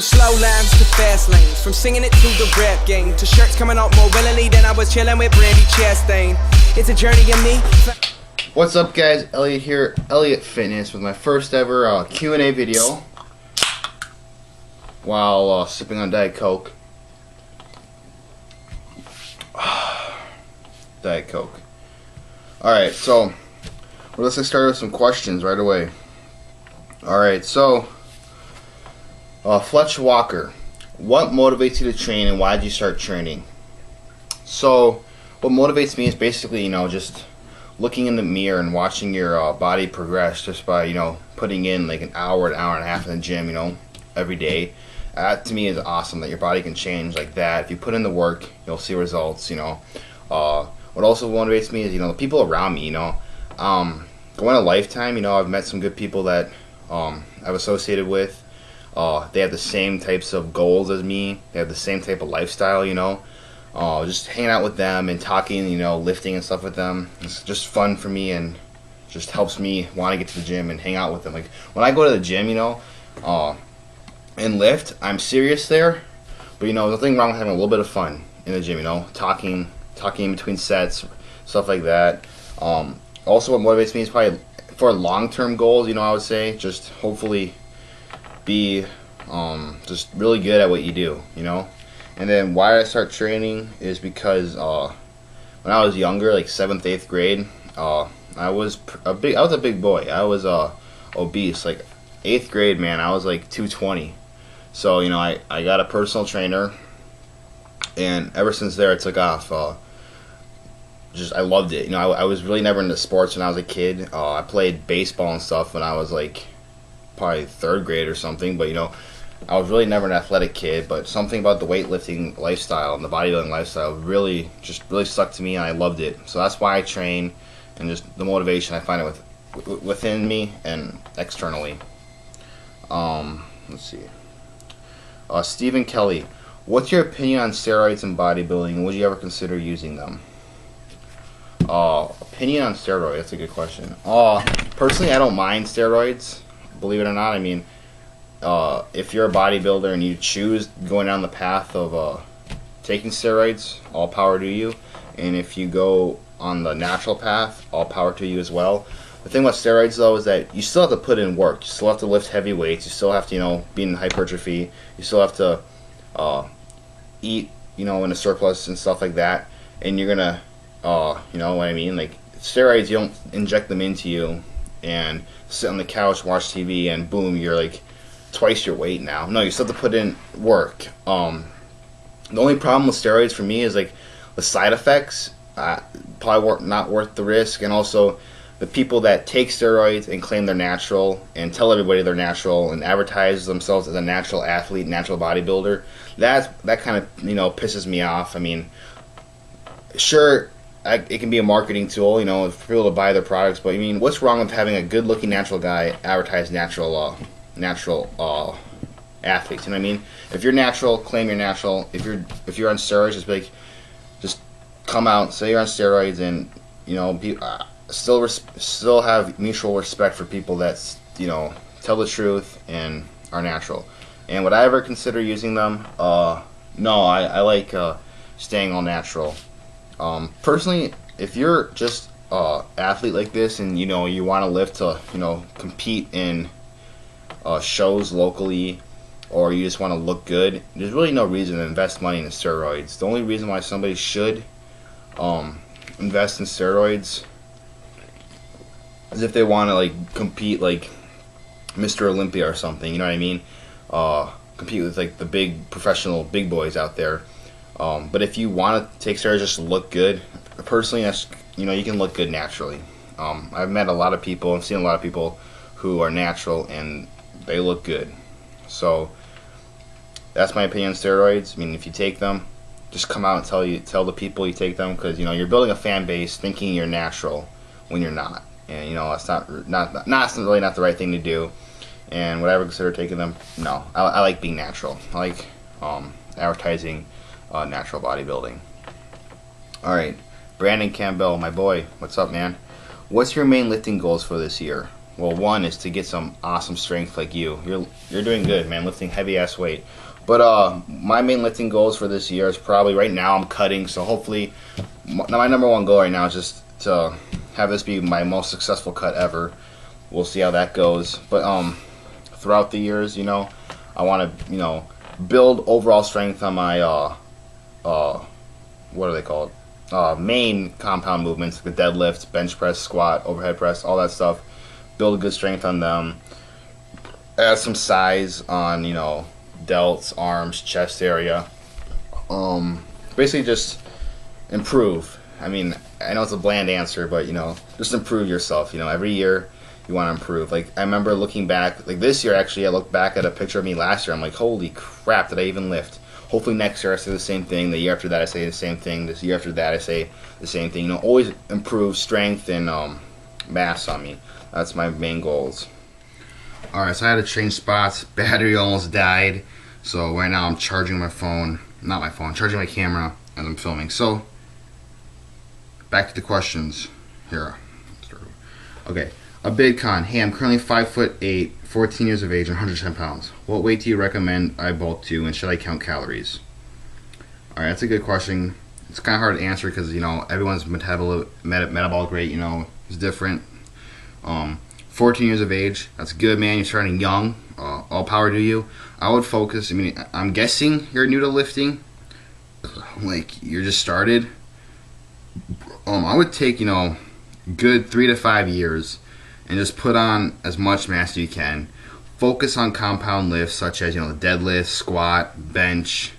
Slow lines to fast lanes, from singing it to the rap game, to shirts coming out more willingly than I was chilling with Brandy Chastain. It's a journey of me. What's up, guys? Elliot here, Elliot Fitness, with my first ever Q&A video while sipping on Diet Coke. Diet Coke. Alright, so let's get started with some questions right away. Alright, so Fletch Walker, what motivates you to train and why did you start training? So what motivates me is basically, just looking in the mirror and watching your body progress just by, putting in like an hour and a half in the gym, every day. That to me is awesome, that your body can change like that. If you put in the work, you'll see results, What also motivates me is, the people around me, going a lifetime, I've met some good people that I've associated with. They have the same types of goals as me. They have the same type of lifestyle, just hanging out with them and talking, lifting and stuff with them. It's just fun for me and just helps me want to get to the gym and hang out with them. Like when I go to the gym, and lift, I'm serious there, but nothing wrong with having a little bit of fun in the gym, talking in between sets, stuff like that. Also what motivates me is probably for long-term goals, I would say just hopefully be just really good at what you do, And then why I start training is because when I was younger, like 7th, 8th grade, I was a big boy. I was obese. Like 8th grade, man, I was like 220. So I got a personal trainer, and ever since there it took off. I loved it. I was really never into sports when I was a kid. I played baseball and stuff when I was like probably 3rd grade or something, but I was really never an athletic kid, but something about the weightlifting lifestyle and the bodybuilding lifestyle really stuck to me, and I loved it. So that's why I train, and just the motivation I find it within me and externally. Let's see. Stephen Kelly, what's your opinion on steroids in bodybuilding, and would you ever consider using them? Opinion on steroids, that's a good question. Personally, I don't mind steroids, believe it or not. I mean, if you're a bodybuilder and you choose going down the path of taking steroids, all power to you. And if you go on the natural path, all power to you as well. The thing about steroids, though, is that you still have to put in work. You still have to lift heavy weights. You still have to, be in hypertrophy. You still have to eat, in a surplus and stuff like that. And you're gonna, you know what I mean? Like steroids, you don't inject them into you and sit on the couch, watch TV, and boom, you're like twice your weight now. No, you still have to put in work. The only problem with steroids for me is like the side effects. Probably not worth the risk, and also the people that take steroids and claim they're natural and tell everybody they're natural and advertise themselves as a natural athlete, natural bodybuilder. That kind of pisses me off. I mean, sure, it can be a marketing tool, for people to buy their products. But I mean, what's wrong with having a good-looking natural guy advertise natural athletes? You know what I mean? If you're natural, claim you're natural. If you're on steroids, just come out, say you're on steroids, and still have mutual respect for people that tell the truth and are natural. And would I ever consider using them? No, I like staying all natural. Personally, if you're just athlete like this and you want to live to compete in shows locally, or you just want to look good, there's really no reason to invest money in steroids. The only reason why somebody should invest in steroids is if they want to compete like Mr. Olympia or something, you know what I mean? Compete with like the big professional big boys out there. But if you want to take steroids just to look good, personally, that's you can look good naturally. I've met a lot of people and seen a lot of people who are natural and they look good. So that's my opinion on steroids. I mean, if you take them, just come out and tell the people you take them, because you're building a fan base thinking you're natural when you're not, and that's not really not the right thing to do. And would I ever consider taking them? No, I like being natural. I like advertising natural bodybuilding. Alright, Brandon Campbell, my boy, what's up, man? What's your main lifting goals for this year? well, one is to get some awesome strength like you. You're doing good, man, lifting heavy ass weight. But my main lifting goals for this year is probably right now I'm cutting, so hopefully my number one goal right now is just to have this be my most successful cut ever. We'll see how that goes. But throughout the years, you know, I want to, you know, build overall strength on my what are they called? Main compound movements, like the deadlift, bench press, squat, overhead press, all that stuff. Build good strength on them. Add some size on, you know, delts, arms, chest area. Basically just improve. I mean, I know it's a bland answer, but, you know, just improve yourself. You know, every year you want to improve. Like, I remember looking back, like this year actually, I looked back at a picture of me last year. I'm like, holy crap, did I even lift? Hopefully next year I say the same thing. The year after that I say the same thing. This year after that I say the same thing. You know, always improve strength and mass on me. That's my main goals. Alright, so I had to change spots. Battery almost died. So right now I'm charging my phone. Not my phone, charging my camera as I'm filming. So, back to the questions. Here. Okay. A bid con. Hey, I'm currently 5'8", 14 years of age, and 110 pounds. What weight do you recommend I bulk to, and should I count calories? Alright, that's a good question. It's kind of hard to answer because, you know, everyone's metabolic rate, you know, is different. 14 years of age, that's good, man. You're starting young. All power to you. I would focus, I mean, I'm guessing you're new to lifting. Like, you're just started. I would take, you know, good 3 to 5 years and just put on as much mass as you can. Focus on compound lifts such as, you know, deadlift, squat, bench,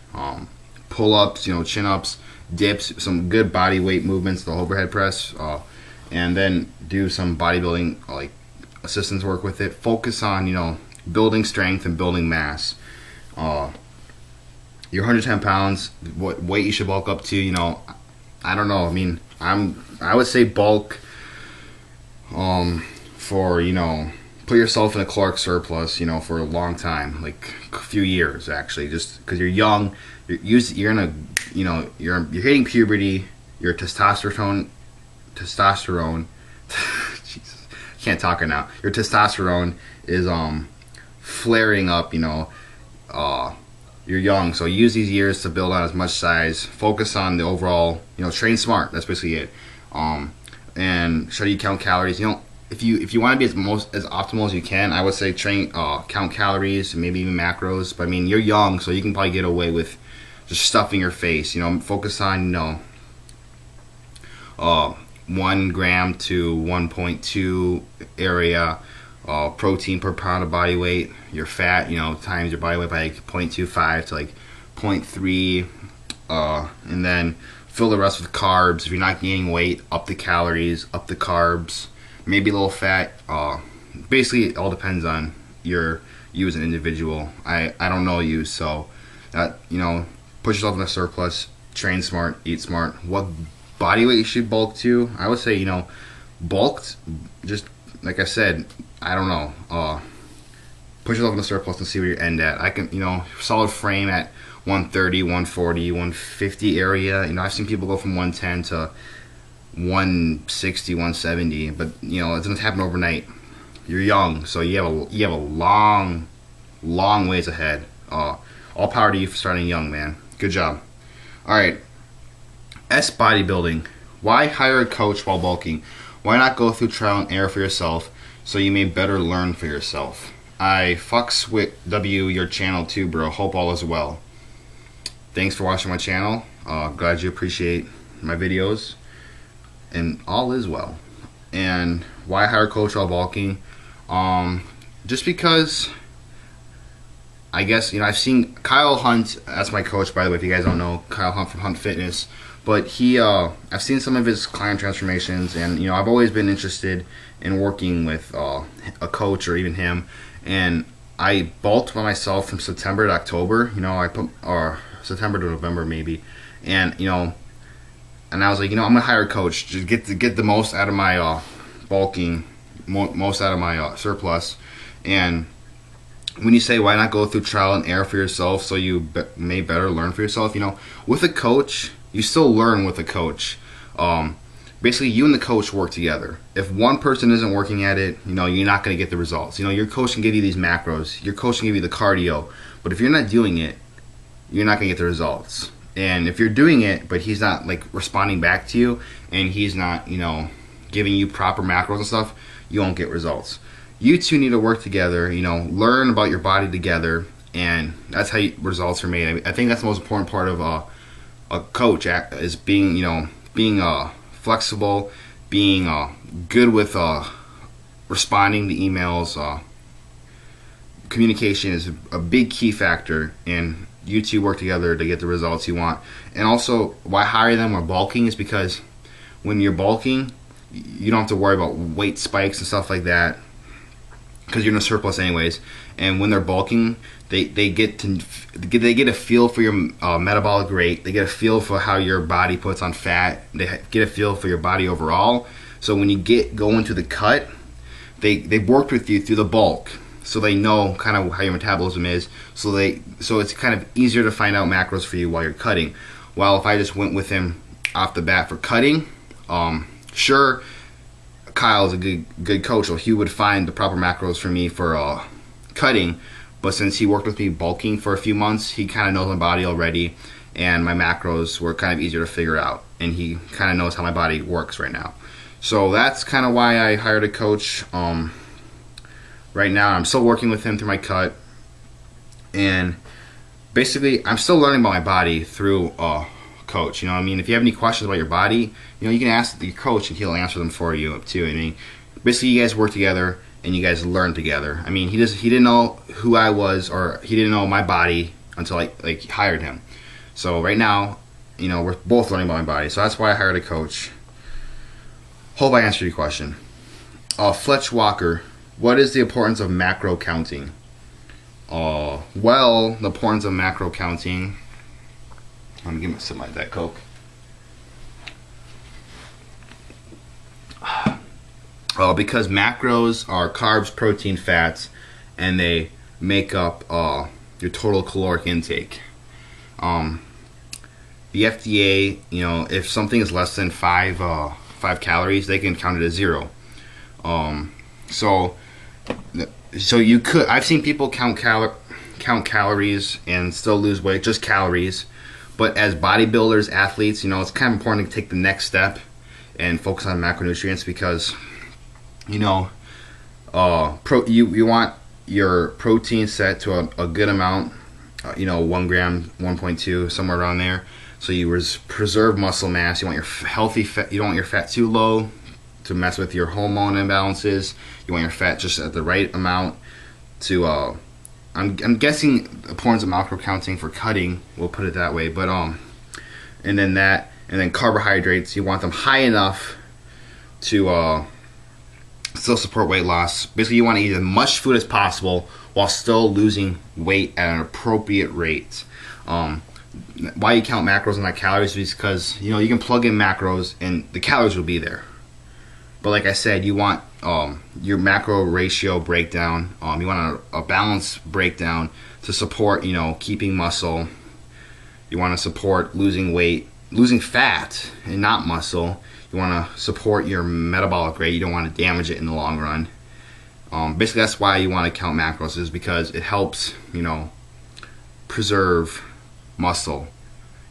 pull-ups, you know, chin-ups, dips, some good body weight movements, the overhead press, and then do some bodybuilding, like, assistance work with it. Focus on, you know, building strength and building mass. You're 110 pounds, what weight you should bulk up to, you know, I don't know. I mean, I would say bulk for, you know, put yourself in a caloric surplus, you know, for a long time, like a few years actually, just because you're young, you're in a, you know, you're hitting puberty, your testosterone, Jesus, I can't talk right now. Your testosterone is flaring up, you know. You're young, so use these years to build on as much size. Focus on the overall, you know, train smart. That's basically it. And should you count calories? You know, if you want to be as optimal as you can, I would say count calories, maybe even macros. But I mean, you're young, so you can probably get away with just stuffing your face. You know, focus on, you know, 1 gram to 1.2 area. Protein per pound of body weight, your fat, you know, times your body weight by like 0.25 to like 0.3, and then fill the rest with carbs. If you're not gaining weight, up the calories, up the carbs, maybe a little fat. Basically, it all depends on you as an individual. I don't know you, so that, you know, put yourself in a surplus, train smart, eat smart. What body weight you should bulk to? I would say, you know, bulked, just like I said, I don't know. Put yourself in the surplus and see where you end at. I can, you know, solid frame at 130, 140, 150 area. You know, I've seen people go from 110 to 160, 170, but you know, it doesn't happen overnight. You're young, so you have a long ways ahead. All power to you for starting young, man. Good job. All right. S bodybuilding. Why hire a coach while bulking? Why not go through trial and error for yourself so you may better learn for yourself? I fucks with your channel too, bro. Hope all is well. Thanks for watching my channel. Glad you appreciate my videos. And all is well. And why hire a coach while bulking? Just because, I guess, you know, I've seen Kyle Hunt, that's my coach, by the way, if you guys don't know, Kyle Hunt from Hunt Fitness. But he, I've seen some of his client transformations, and, you know, I've always been interested in working with a coach or even him. And I bulked by myself from September to October, you know, or September to November maybe. And, you know, and I was like, you know, I'm going to hire a coach to get the most out of my bulking, most out of my surplus. And when you say why not go through trial and error for yourself so you may better learn for yourself, you know, with a coach, you still learn with a coach. basically you and the coach work together. If one person isn't working at it, you're not going to get the results. Your coach can give you these macros, your coach can give you the cardio, but if you're not doing it, you're not going to get the results. And if you're doing it, but he's not like responding back to you, and he's not, giving you proper macros and stuff, you won't get results. You two need to work together, learn about your body together, and that's how results are made. I think that's the most important part of a coach is being, being flexible, being good with responding to emails. Communication is a big key factor, and you two work together to get the results you want. And also, why hire them or bulking is because when you're bulking, you don't have to worry about weight spikes and stuff like that, because you're in a surplus anyways. And when they're bulking, they get a feel for your metabolic rate. They get a feel for how your body puts on fat. They get a feel for your body overall. So when you go into the cut, they've worked with you through the bulk, so they know kind of how your metabolism is. So it's kind of easier to find out macros for you while you're cutting. While if I just went with him off the bat for cutting, sure, Kyle is a good coach, so he would find the proper macros for me for cutting. But since he worked with me bulking for a few months, he kind of knows my body already, and my macros were kind of easier to figure out, and he kind of knows how my body works right now. So that's kind of why I hired a coach. Right now, I'm still working with him through my cut, and basically, I'm still learning about my body through a coach. If you have any questions about your body, you can ask the coach, and he'll answer them for you too. Basically, you guys work together, and you guys learn together. He didn't know who I was, or he didn't know my body until I hired him. So right now, we're both learning about my body. So that's why I hired a coach. Hope I answered your question. Fletch Walker, what is the importance of macro counting? Well, the importance of macro counting. Let me give myself my Diet Coke. Because macros are carbs, protein, fats, and they make up your total caloric intake. The FDA, if something is less than 5 calories, they can count it as 0. So you could. I've seen people count calories and still lose weight, just calories. But as bodybuilders, athletes, it's kind of important to take the next step and focus on macronutrients, because you want your protein set to a good amount, 1 gram, 1.2, somewhere around there. So you preserve muscle mass. You want your healthy fat. You don't want your fat too low to mess with your hormone imbalances. You want your fat just at the right amount to. I'm guessing the importance of macro counting for cutting. We'll put it that way. But and then carbohydrates. You want them high enough to still support weight loss. Basically, you want to eat as much food as possible while still losing weight at an appropriate rate. Why you count macros and not calories is because you can plug in macros and the calories will be there. But like I said, you want your macro ratio breakdown. You want a balanced breakdown to support keeping muscle. You want to support losing weight, losing fat, and not muscle. You want to support your metabolic rate. You don't want to damage it in the long run. Basically, that's why you want to count macros, is because it helps preserve muscle,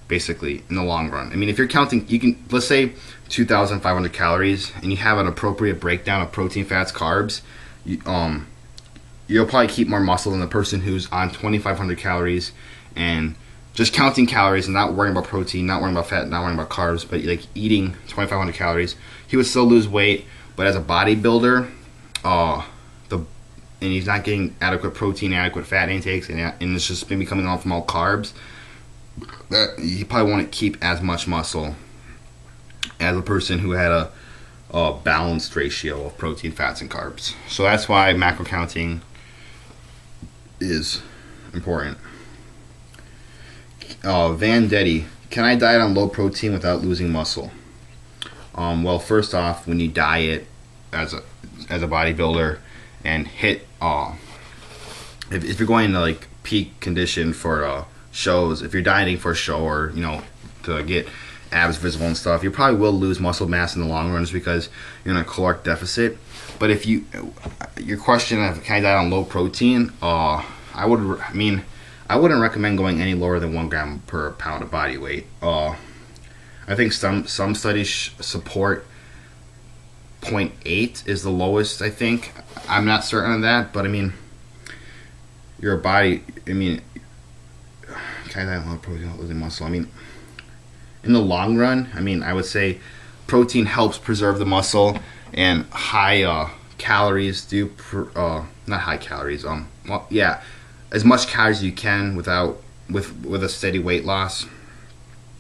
basically, in the long run. If you're counting, let's say 2,500 calories, and you have an appropriate breakdown of protein, fats, carbs, you'll probably keep more muscle than the person who's on 2,500 calories and just counting calories and not worrying about protein, not worrying about fat, not worrying about carbs, but eating 2,500 calories. He would still lose weight, but as a bodybuilder, and he's not getting adequate protein, adequate fat intakes, and it's just maybe coming on from all carbs, he probably won't keep as much muscle as a person who had a balanced ratio of protein, fats, and carbs. So that's why macro counting is important. Van Detty, can I diet on low protein without losing muscle? Well, first off, when you diet as a bodybuilder and hit if you're going to peak condition for shows, if you're dieting for a show or to get abs visible and stuff. You probably will lose muscle mass in the long run just because you're in a caloric deficit. But if you, your question of can I diet on low protein, I wouldn't recommend going any lower than 1 gram per pound of body weight. I think some studies support 0.8 is the lowest. I think I'm not certain of that, but I mean, your body. I mean, can I diet on low protein, losing muscle? I mean, in the long run, I mean, I would say protein helps preserve the muscle, and high calories do not high calories. Well, yeah, as much calories as you can with a steady weight loss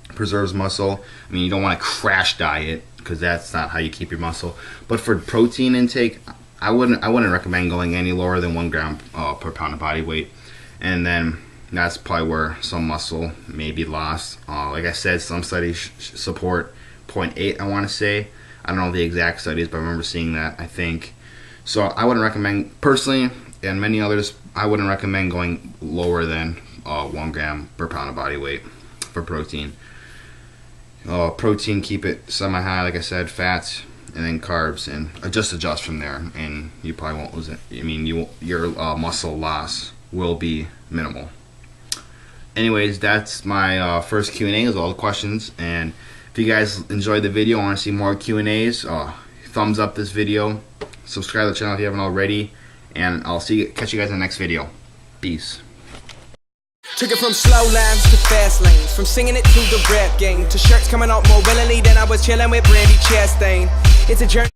preserves muscle. I mean, you don't want to crash diet because that's not how you keep your muscle. But for protein intake, I wouldn't recommend going any lower than 1 gram per pound of body weight, and then that's probably where some muscle may be lost. Like I said, some studies support 0.8. I want to say, I don't know the exact studies, but I remember seeing that. I think so. I wouldn't recommend personally, and many others, I wouldn't recommend going lower than 1 gram per pound of body weight for protein. Protein, keep it semi-high, like I said, fats, and then carbs, and adjust from there, and you probably won't lose it. I mean, your muscle loss will be minimal. Anyways, that's my first Q&A with all the questions, and if you guys enjoyed the video, want to see more Q&As, thumbs up this video, subscribe to the channel if you haven't already, and I'll catch you guys in the next video. Peace. Took it from slow lines to fast lanes, from singing it to the rap game, to shirts coming out more willingly than I was chilling with Brandy Chastain. It's a journey.